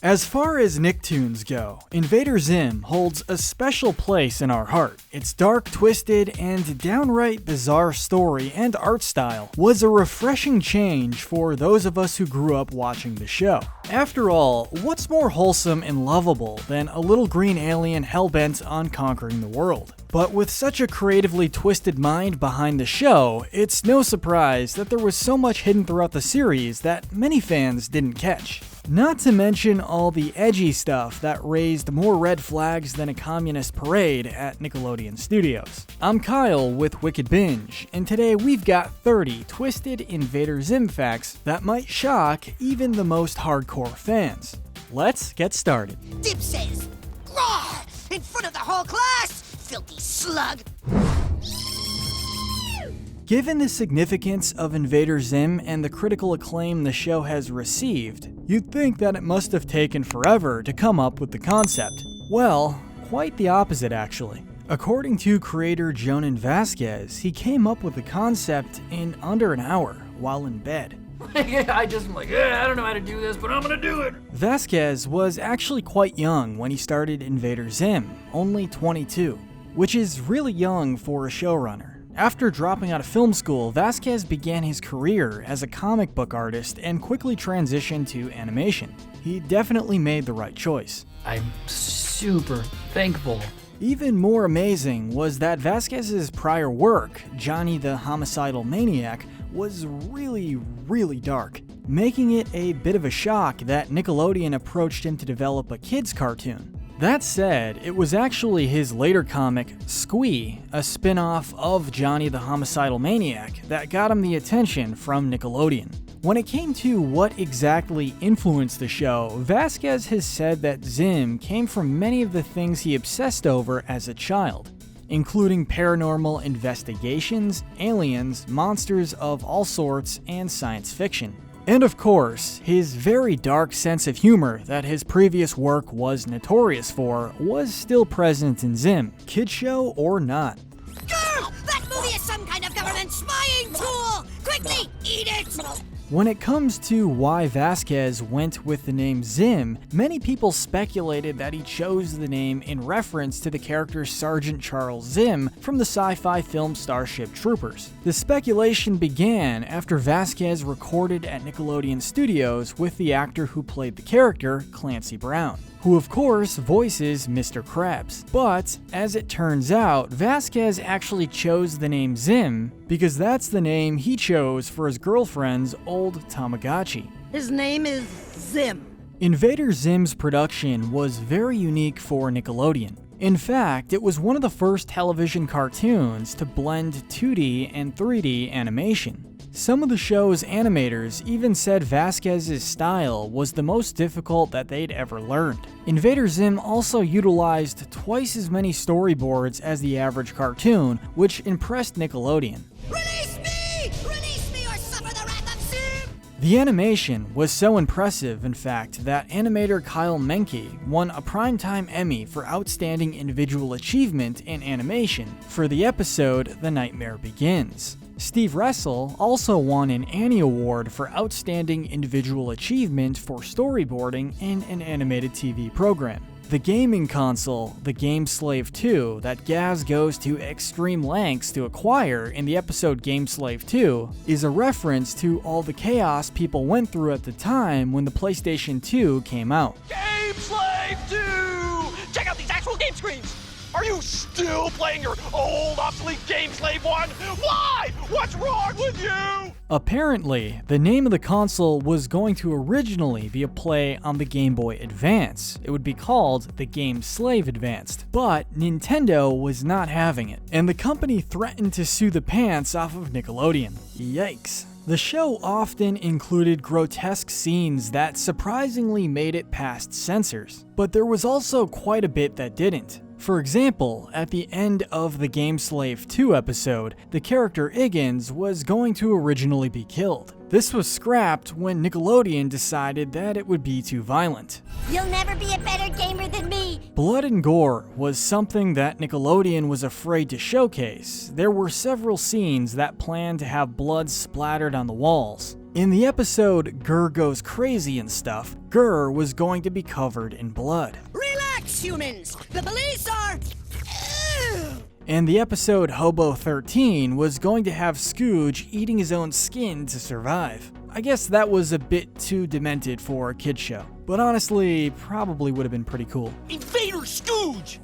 As far as Nicktoons go, Invader Zim holds a special place in our heart. Its dark, twisted, and downright bizarre story and art style was a refreshing change for those of us who grew up watching the show. After all, what's more wholesome and lovable than a little green alien hellbent on conquering the world? But with such a creatively twisted mind behind the show, it's no surprise that there was so much hidden throughout the series that many fans didn't catch. Not to mention all the edgy stuff that raised more red flags than a communist parade at Nickelodeon Studios. I'm Kyle with Wicked Binge, and today we've got 30 twisted Invader Zim facts that might shock even the most hardcore fans. Let's get started. Dib says, "Roar!" in front of the whole class! Filthy slug! Given the significance of Invader Zim and the critical acclaim the show has received, you'd think that it must have taken forever to come up with the concept. Well, quite the opposite actually. According to creator Jonan Vasquez, he came up with the concept in under an hour while in bed. I don't know how to do this, but I'm gonna do it. Vasquez was actually quite young when he started Invader Zim, only 22, which is really young for a showrunner. After dropping out of film school, Vasquez began his career as a comic book artist and quickly transitioned to animation. He definitely made the right choice. I'm super thankful. Even more amazing was that Vasquez's prior work, Johnny the Homicidal Maniac, was really dark, making it a bit of a shock that Nickelodeon approached him to develop a kids cartoon. That said, it was actually his later comic, Squee, a spin-off of Johnny the Homicidal Maniac, that got him the attention from Nickelodeon. When it came to what exactly influenced the show, Vasquez has said that Zim came from many of the things he obsessed over as a child, including paranormal investigations, aliens, monsters of all sorts, and science fiction. And of course, his very dark sense of humor that his previous work was notorious for was still present in Zim, kid show or not. Grr! That movie is some kind of government spying tool! Quickly, eat it! When it comes to why Vasquez went with the name Zim, many people speculated that he chose the name in reference to the character Sergeant Charles Zim from the sci-fi film Starship Troopers. The speculation began after Vasquez recorded at Nickelodeon Studios with the actor who played the character, Clancy Brown, who of course voices Mr. Krabs. But, as it turns out, Vasquez actually chose the name Zim because that's the name he chose for his girlfriend's old Tamagotchi. His name is Zim. Invader Zim's production was very unique for Nickelodeon. In fact, it was one of the first television cartoons to blend 2D and 3D animation. Some of the show's animators even said Vasquez's style was the most difficult that they'd ever learned. Invader Zim also utilized twice as many storyboards as the average cartoon, which impressed Nickelodeon. Release me! Release me or suffer the wrath of Zim! The animation was so impressive, in fact, that animator Kyle Menke won a Primetime Emmy for Outstanding Individual Achievement in Animation for the episode The Nightmare Begins. Steve Russell also won an Annie Award for Outstanding Individual Achievement for storyboarding in an animated TV program. The gaming console, the Gameslave 2, that Gaz goes to extreme lengths to acquire in the episode Gameslave 2, is a reference to all the chaos people went through at the time when the PlayStation 2 came out. Gameslave 2! Check out these actual game screens! Are you still playing your old obsolete Gameslave 1? Why? What's wrong with you? Apparently, the name of the console was going to originally be a play on the Game Boy Advance. It would be called the Gameslave Advance, but Nintendo was not having it, and the company threatened to sue the pants off of Nickelodeon. Yikes. The show often included grotesque scenes that surprisingly made it past censors, but there was also quite a bit that didn't. For example, at the end of the Gameslave 2 episode, the character Iggins was going to originally be killed. This was scrapped when Nickelodeon decided that it would be too violent. You'll never be a better gamer than me! Blood and gore was something that Nickelodeon was afraid to showcase. There were several scenes that planned to have blood splattered on the walls. In the episode Gore Goes Crazy and Stuff, Gore was going to be covered in blood. Relax, humans! The police are... And the episode Hobo 13 was going to have Scooge eating his own skin to survive. I guess that was a bit too demented for a kid's show, but honestly, probably would have been pretty cool. Invader Scooge!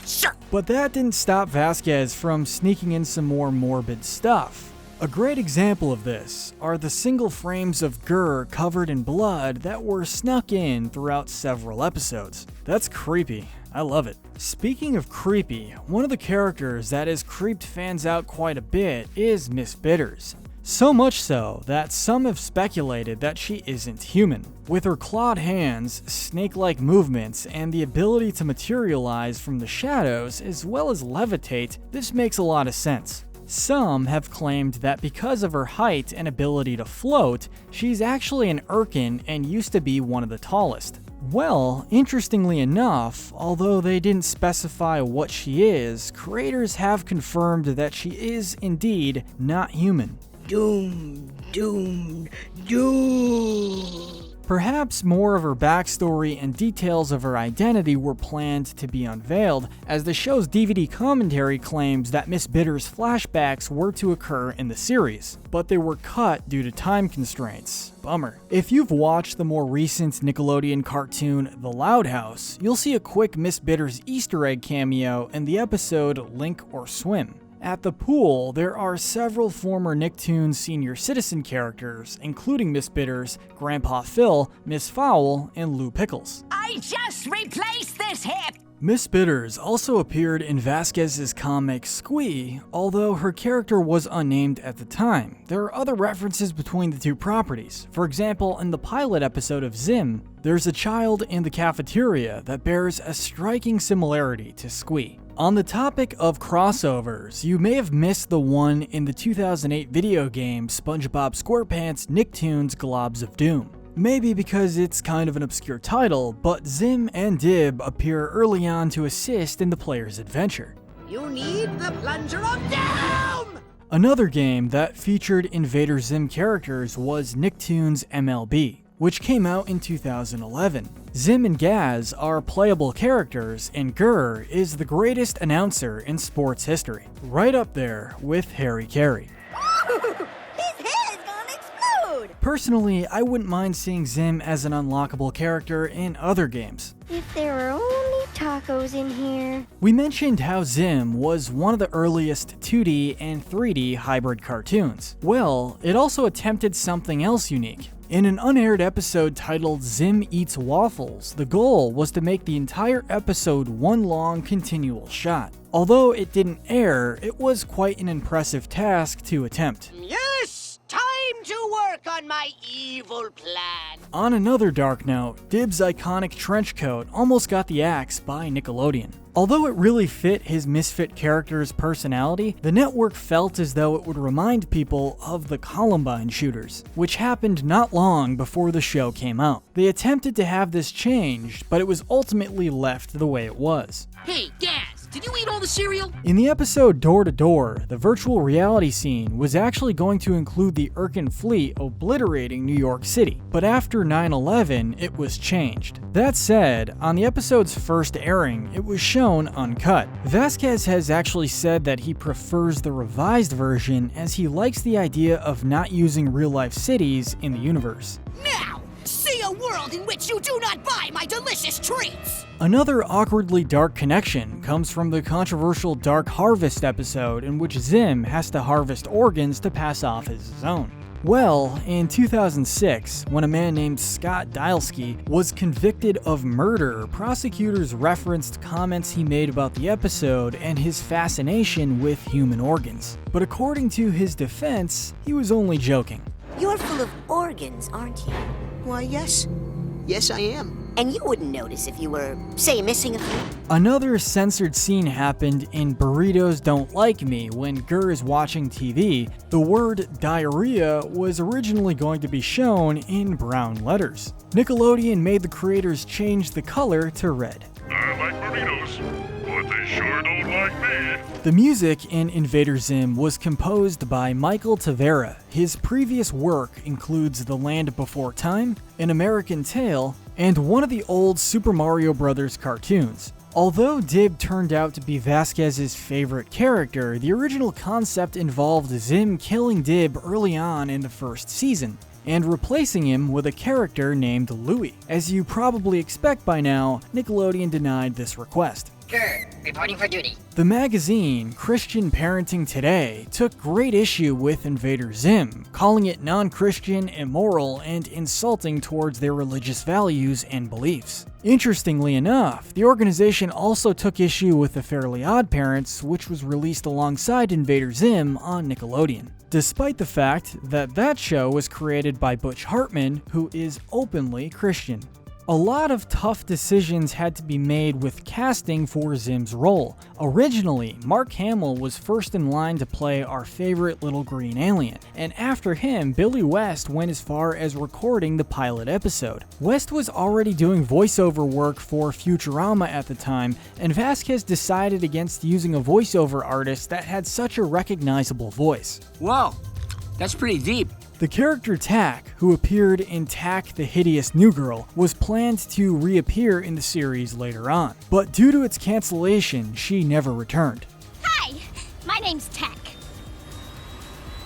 Sure. But that didn't stop Vasquez from sneaking in some more morbid stuff. A great example of this are the single frames of Gore covered in blood that were snuck in throughout several episodes. That's creepy. I love it. Speaking of creepy, one of the characters that has creeped fans out quite a bit is Miss Bitters. So much so that some have speculated that she isn't human. With her clawed hands, snake-like movements, and the ability to materialize from the shadows as well as levitate, this makes a lot of sense. Some have claimed that because of her height and ability to float, she's actually an Urkin and used to be one of the tallest. Well, interestingly enough, although they didn't specify what she is, creators have confirmed that she is indeed not human. Doom, doom, doom. Perhaps more of her backstory and details of her identity were planned to be unveiled, as the show's DVD commentary claims that Miss Bitters' flashbacks were to occur in the series, but they were cut due to time constraints. Bummer. If you've watched the more recent Nickelodeon cartoon The Loud House, you'll see a quick Miss Bitters Easter egg cameo in the episode Link or Swim. At the pool, there are several former Nicktoons senior citizen characters, including Miss Bitters, Grandpa Phil, Miss Fowl, and Lou Pickles. I just replaced this hip! Miss Bitters also appeared in Vasquez's comic Squee, although her character was unnamed at the time. There are other references between the two properties. For example, in the pilot episode of Zim, there's a child in the cafeteria that bears a striking similarity to Squee. On the topic of crossovers, you may have missed the one in the 2008 video game SpongeBob SquarePants Nicktoons Globs of Doom. Maybe because it's kind of an obscure title, but Zim and Dib appear early on to assist in the player's adventure. You need the plunger of doom! Another game that featured Invader Zim characters was Nicktoons MLB, which came out in 2011. Zim and Gaz are playable characters, and Gore is the greatest announcer in sports history, right up there with Harry Carey. His head is gonna explode! Personally, I wouldn't mind seeing Zim as an unlockable character in other games. If there were only tacos in here. We mentioned how Zim was one of the earliest 2D and 3D hybrid cartoons. Well, it also attempted something else unique. In an unaired episode titled Zim Eats Waffles, the goal was to make the entire episode one long continual shot. Although it didn't air, it was quite an impressive task to attempt. Yes! Time to work on my evil plan! On another dark note, Dib's iconic trench coat almost got the axe by Nickelodeon. Although it really fit his misfit character's personality, the network felt as though it would remind people of the Columbine shooters, which happened not long before the show came out. They attempted to have this changed, but it was ultimately left the way it was. Hey, Gaz, did you eat all the cereal? In the episode Door to Door, the virtual reality scene was actually going to include the Urkin fleet obliterating New York City, but after 9/11, it was changed. That said, on the episode's first airing, it was shown uncut. Vasquez has actually said that he prefers the revised version as he likes the idea of not using real-life cities in the universe. Now, see a world in which you do not buy my delicious treats! Another awkwardly dark connection comes from the controversial Dark Harvest episode in which Zim has to harvest organs to pass off as his own. Well, in 2006, when a man named Scott Dialski was convicted of murder, prosecutors referenced comments he made about the episode and his fascination with human organs. But according to his defense, he was only joking. You're full of organs, aren't you? Why, yes. Yes, I am. And you wouldn't notice if you were, say, missing a few. Another censored scene happened in Burritos Don't Like Me when Gore is watching TV. The word diarrhea was originally going to be shown in brown letters. Nickelodeon made the creators change the color to red. I like burritos, but they You sure don't like me. The music in Invader Zim was composed by Michael Tavera. His previous work includes The Land Before Time, An American Tale, and one of the old Super Mario Bros. Cartoons. Although Dib turned out to be Vasquez's favorite character, the original concept involved Zim killing Dib early on in the first season, and replacing him with a character named Louie. As you probably expect by now, Nickelodeon denied this request. Gore, reporting for duty. The magazine, Christian Parenting Today, took great issue with Invader Zim, calling it non-Christian, immoral, and insulting towards their religious values and beliefs. Interestingly enough, the organization also took issue with The Fairly Odd Parents, which was released alongside Invader Zim on Nickelodeon, despite the fact that that show was created by Butch Hartman, who is openly Christian. A lot of tough decisions had to be made with casting for Zim's role. Originally, Mark Hamill was first in line to play our favorite little green alien, and after him, Billy West went as far as recording the pilot episode. West was already doing voiceover work for Futurama at the time, and Vasquez decided against using a voiceover artist that had such a recognizable voice. Whoa, that's pretty deep. The character Tack, who appeared in Tack the Hideous New Girl, was planned to reappear in the series later on, but due to its cancellation, she never returned. Hi, my name's Tack.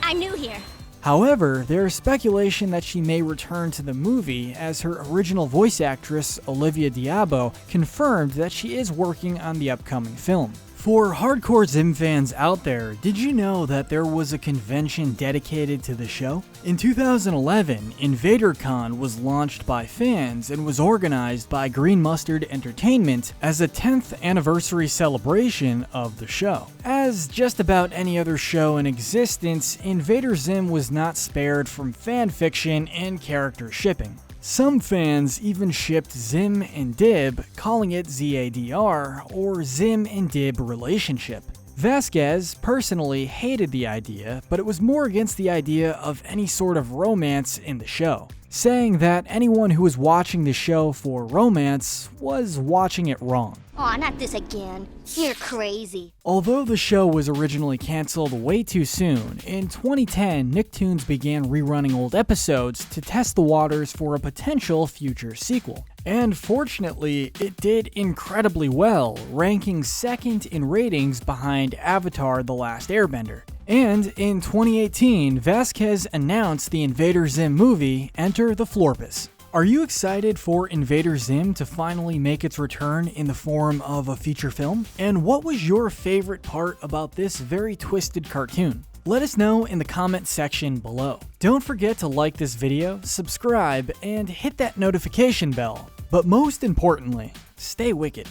I'm new here. However, there is speculation that she may return to the movie, as her original voice actress, Olivia Diabo, confirmed that she is working on the upcoming film. For hardcore Zim fans out there, did you know that there was a convention dedicated to the show? In 2011, InvaderCon was launched by fans and was organized by Green Mustard Entertainment as a 10th anniversary celebration of the show. As just about any other show in existence, Invader Zim was not spared from fan fiction and character shipping. Some fans even shipped Zim and Dib, calling it ZADR, or Zim and Dib relationship. Vasquez personally hated the idea, but it was more against the idea of any sort of romance in the show, saying that anyone who was watching the show for romance was watching it wrong. Aw, not this again. You're crazy. Although the show was originally canceled way too soon, in 2010, Nicktoons began rerunning old episodes to test the waters for a potential future sequel. And fortunately, it did incredibly well, ranking second in ratings behind Avatar: The Last Airbender. And in 2018, Vasquez announced the Invader Zim movie, Enter the Florpus. Are you excited for Invader Zim to finally make its return in the form of a feature film? And what was your favorite part about this very twisted cartoon? Let us know in the comment section below. Don't forget to like this video, subscribe, and hit that notification bell. But most importantly, stay wicked.